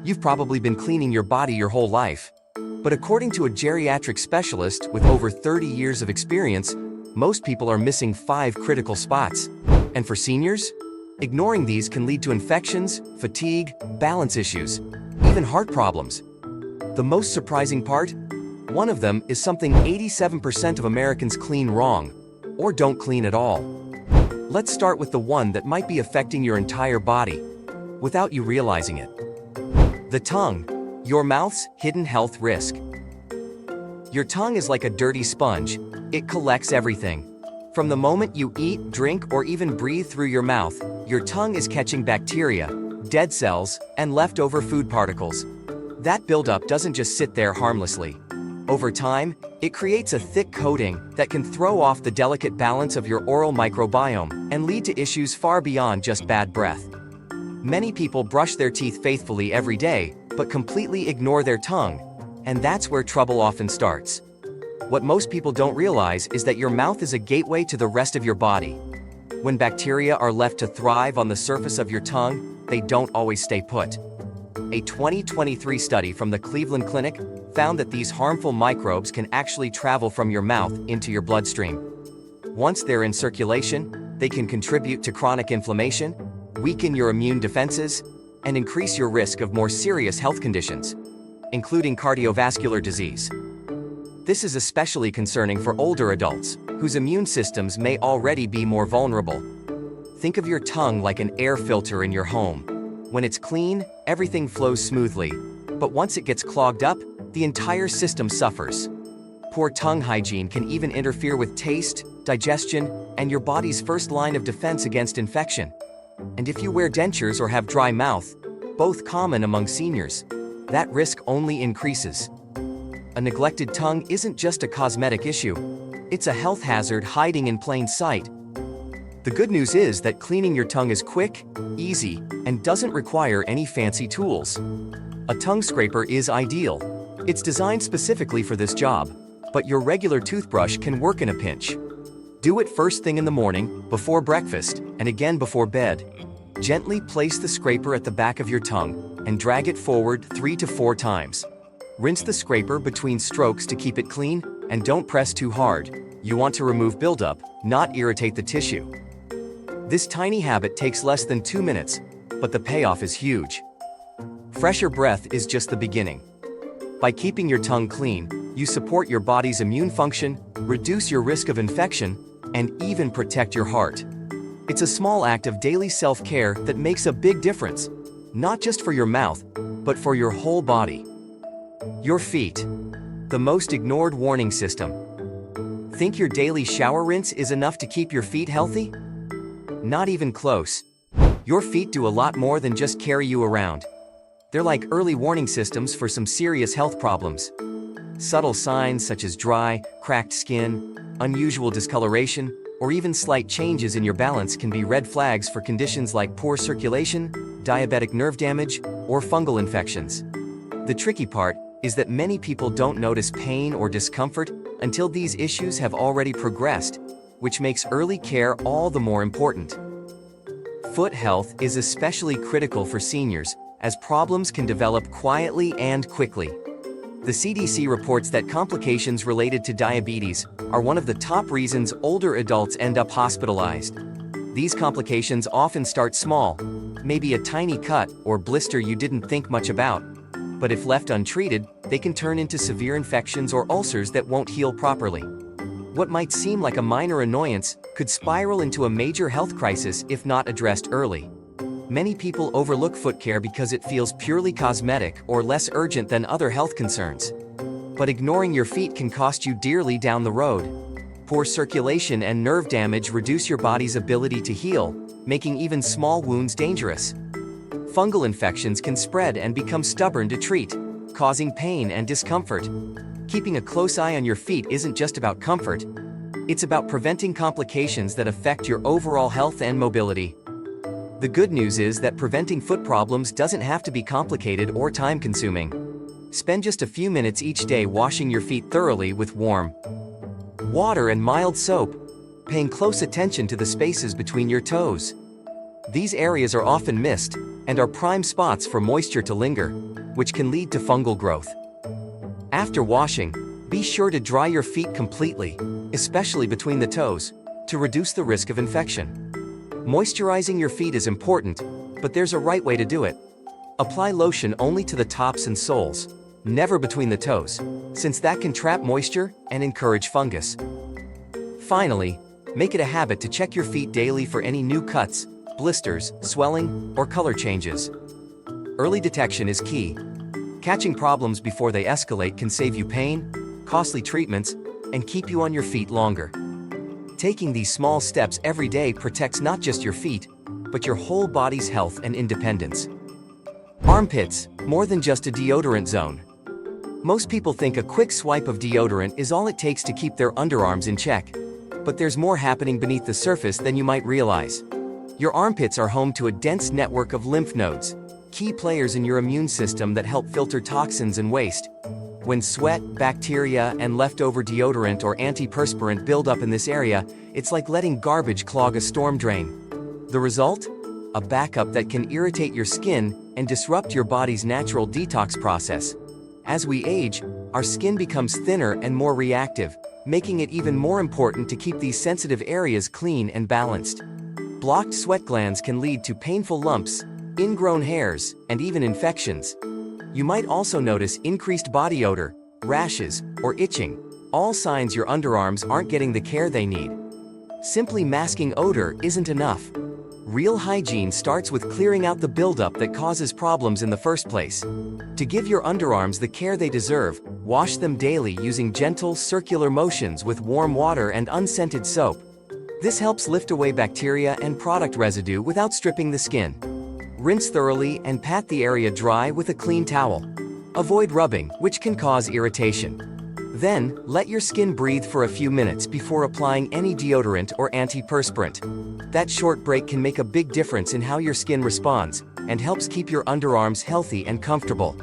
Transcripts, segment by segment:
You've probably been cleaning your body your whole life. But according to a geriatric specialist with over 30 years of experience, most people are missing 5 critical spots. And for seniors, ignoring these can lead to infections, fatigue, balance issues, even heart problems. The most surprising part? One of them is something 87% of Americans clean wrong, or don't clean at all. Let's start with the one that might be affecting your entire body, without you realizing it. The tongue, your mouth's hidden health risk. Your tongue is like a dirty sponge. It collects everything. From the moment you eat, drink, or even breathe through your mouth, your tongue is catching bacteria, dead cells, and leftover food particles. That buildup doesn't just sit there harmlessly. Over time, it creates a thick coating that can throw off the delicate balance of your oral microbiome and lead to issues far beyond just bad breath. Many people brush their teeth faithfully every day, but completely ignore their tongue, and that's where trouble often starts. What most people don't realize is that your mouth is a gateway to the rest of your body. When bacteria are left to thrive on the surface of your tongue, they don't always stay put. A 2023 study from the Cleveland Clinic found that these harmful microbes can actually travel from your mouth into your bloodstream. Once they're in circulation, they can contribute to chronic inflammation, weaken your immune defenses, and increase your risk of more serious health conditions, including cardiovascular disease. This is especially concerning for older adults, whose immune systems may already be more vulnerable. Think of your tongue like an air filter in your home. When it's clean, everything flows smoothly, but once it gets clogged up, the entire system suffers. Poor tongue hygiene can even interfere with taste, digestion, and your body's first line of defense against infection. And if you wear dentures or have dry mouth, both common among seniors, that risk only increases. A neglected tongue isn't just a cosmetic issue. It's a health hazard hiding in plain sight. The good news is that cleaning your tongue is quick, easy, and doesn't require any fancy tools. A tongue scraper is ideal. It's designed specifically for this job, but your regular toothbrush can work in a pinch. Do it first thing in the morning, before breakfast, and again before bed. Gently place the scraper at the back of your tongue and drag it forward 3 to 4 times. Rinse the scraper between strokes to keep it clean, and don't press too hard. You want to remove buildup, not irritate the tissue. This tiny habit takes less than 2 minutes, but the payoff is huge. Fresher breath is just the beginning. By keeping your tongue clean, you support your body's immune function, reduce your risk of infection, and even protect your heart. It's a small act of daily self-care that makes a big difference, not just for your mouth, but for your whole body. Your feet. The most ignored warning system. Think your daily shower rinse is enough to keep your feet healthy? Not even close. Your feet do a lot more than just carry you around. They're like early warning systems for some serious health problems. Subtle signs such as dry, cracked skin, unusual discoloration, or even slight changes in your balance can be red flags for conditions like poor circulation, diabetic nerve damage, or fungal infections. The tricky part is that many people don't notice pain or discomfort until these issues have already progressed, which makes early care all the more important. Foot health is especially critical for seniors, as problems can develop quietly and quickly. The CDC reports that complications related to diabetes are one of the top reasons older adults end up hospitalized. These complications often start small, maybe a tiny cut or blister you didn't think much about. But if left untreated, they can turn into severe infections or ulcers that won't heal properly. What might seem like a minor annoyance could spiral into a major health crisis if not addressed early. Many people overlook foot care because it feels purely cosmetic or less urgent than other health concerns. But ignoring your feet can cost you dearly down the road. Poor circulation and nerve damage reduce your body's ability to heal, making even small wounds dangerous. Fungal infections can spread and become stubborn to treat, causing pain and discomfort. Keeping a close eye on your feet isn't just about comfort. It's about preventing complications that affect your overall health and mobility. The good news is that preventing foot problems doesn't have to be complicated or time-consuming. Spend just a few minutes each day washing your feet thoroughly with warm water and mild soap, paying close attention to the spaces between your toes. These areas are often missed, and are prime spots for moisture to linger, which can lead to fungal growth. After washing, be sure to dry your feet completely, especially between the toes, to reduce the risk of infection. Moisturizing your feet is important, but there's a right way to do it. Apply lotion only to the tops and soles, never between the toes, since that can trap moisture and encourage fungus. Finally, make it a habit to check your feet daily for any new cuts, blisters, swelling, or color changes. Early detection is key. Catching problems before they escalate can save you pain, costly treatments, and keep you on your feet longer. Taking these small steps every day protects not just your feet, but your whole body's health and independence. Armpits, more than just a deodorant zone. Most people think a quick swipe of deodorant is all it takes to keep their underarms in check. But there's more happening beneath the surface than you might realize. Your armpits are home to a dense network of lymph nodes, key players in your immune system that help filter toxins and waste. When sweat, bacteria, and leftover deodorant or antiperspirant build up in this area, it's like letting garbage clog a storm drain. The result? A backup that can irritate your skin and disrupt your body's natural detox process. As we age, our skin becomes thinner and more reactive, making it even more important to keep these sensitive areas clean and balanced. Blocked sweat glands can lead to painful lumps, ingrown hairs, and even infections. You might also notice increased body odor, rashes, or itching, all signs your underarms aren't getting the care they need. Simply masking odor isn't enough. Real hygiene starts with clearing out the buildup that causes problems in the first place. To give your underarms the care they deserve, wash them daily using gentle, circular motions with warm water and unscented soap. This helps lift away bacteria and product residue without stripping the skin. Rinse thoroughly and pat the area dry with a clean towel. Avoid rubbing, which can cause irritation. Then, let your skin breathe for a few minutes before applying any deodorant or antiperspirant. That short break can make a big difference in how your skin responds and helps keep your underarms healthy and comfortable.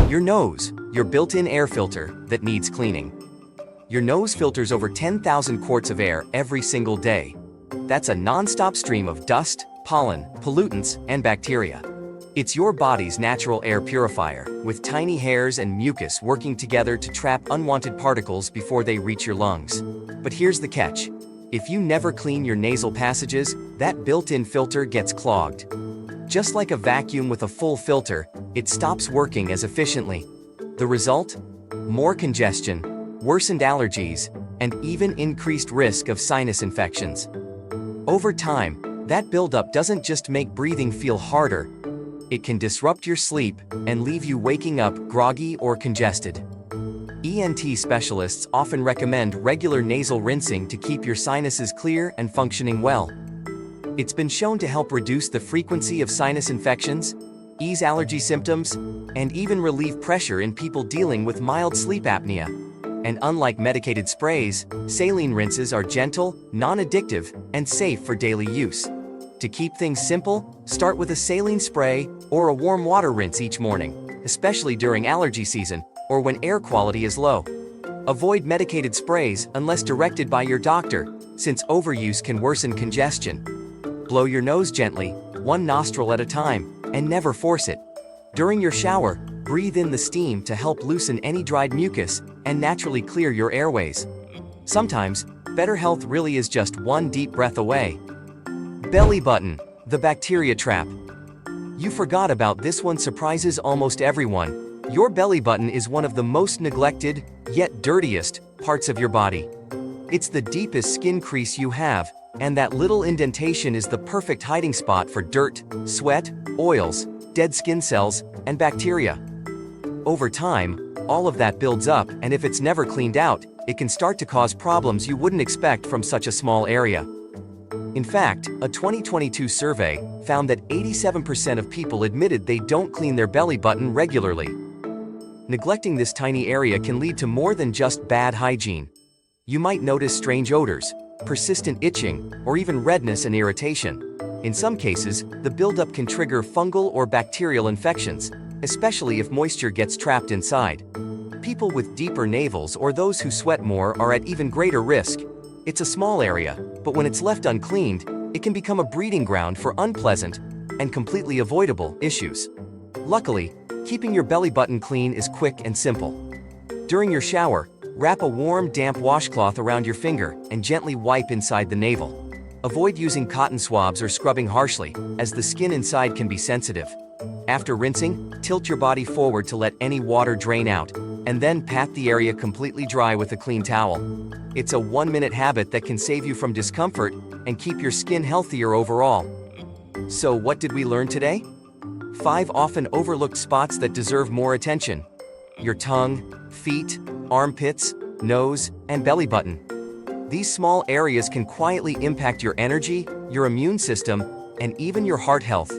Your nose, your built-in air filter that needs cleaning. Your nose filters over 10,000 quarts of air every single day. That's a non-stop stream of dust, pollen, pollutants, and bacteria. It's your body's natural air purifier, with tiny hairs and mucus working together to trap unwanted particles before they reach your lungs. But here's the catch. If you never clean your nasal passages, that built-in filter gets clogged. Just like a vacuum with a full filter, it stops working as efficiently. The result? More congestion, worsened allergies, and even increased risk of sinus infections. Over time, that buildup doesn't just make breathing feel harder, it can disrupt your sleep and leave you waking up groggy or congested. ENT specialists often recommend regular nasal rinsing to keep your sinuses clear and functioning well. It's been shown to help reduce the frequency of sinus infections, ease allergy symptoms, and even relieve pressure in people dealing with mild sleep apnea. And unlike medicated sprays, saline rinses are gentle, non-addictive, and safe for daily use. To keep things simple, start with a saline spray or a warm water rinse each morning, especially during allergy season or when air quality is low. Avoid medicated sprays unless directed by your doctor, since overuse can worsen congestion. Blow your nose gently, one nostril at a time, and never force it. During your shower, breathe in the steam to help loosen any dried mucus and naturally clear your airways. Sometimes, better health really is just one deep breath away. Belly button, the bacteria trap. You forgot about this one. Surprises almost everyone. Your belly button is one of the most neglected, yet dirtiest, parts of your body. It's the deepest skin crease you have, and that little indentation is the perfect hiding spot for dirt, sweat, oils, dead skin cells, and bacteria. Over time, all of that builds up, and if it's never cleaned out, it can start to cause problems you wouldn't expect from such a small area. In fact, a 2022 survey found that 87% of people admitted they don't clean their belly button regularly. Neglecting this tiny area can lead to more than just bad hygiene. You might notice strange odors, persistent itching, or even redness and irritation. In some cases, the buildup can trigger fungal or bacterial infections, especially if moisture gets trapped inside. People with deeper navels or those who sweat more are at even greater risk. It's a small area, but when it's left uncleaned, it can become a breeding ground for unpleasant and completely avoidable issues. Luckily, keeping your belly button clean is quick and simple. During your shower, wrap a warm, damp washcloth around your finger and gently wipe inside the navel. Avoid using cotton swabs or scrubbing harshly, as the skin inside can be sensitive. After rinsing, tilt your body forward to let any water drain out, and then pat the area completely dry with a clean towel. It's a 1-minute habit that can save you from discomfort and keep your skin healthier overall. So what did we learn today? 5 often overlooked spots that deserve more attention: your tongue, feet, armpits, nose, and belly button. These small areas can quietly impact your energy, your immune system, and even your heart health.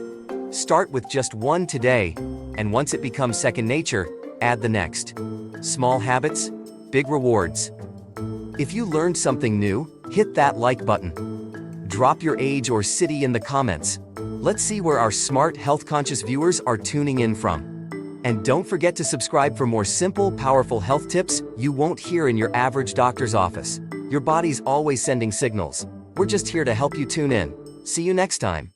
Start with just one today, and once it becomes second nature, add the next. Small habits, big rewards. If you learned something new, hit that like button. Drop your age or city in the comments. Let's see where our smart, health-conscious viewers are tuning in from. And don't forget to subscribe for more simple, powerful health tips you won't hear in your average doctor's office. Your body's always sending signals. We're just here to help you tune in. See you next time.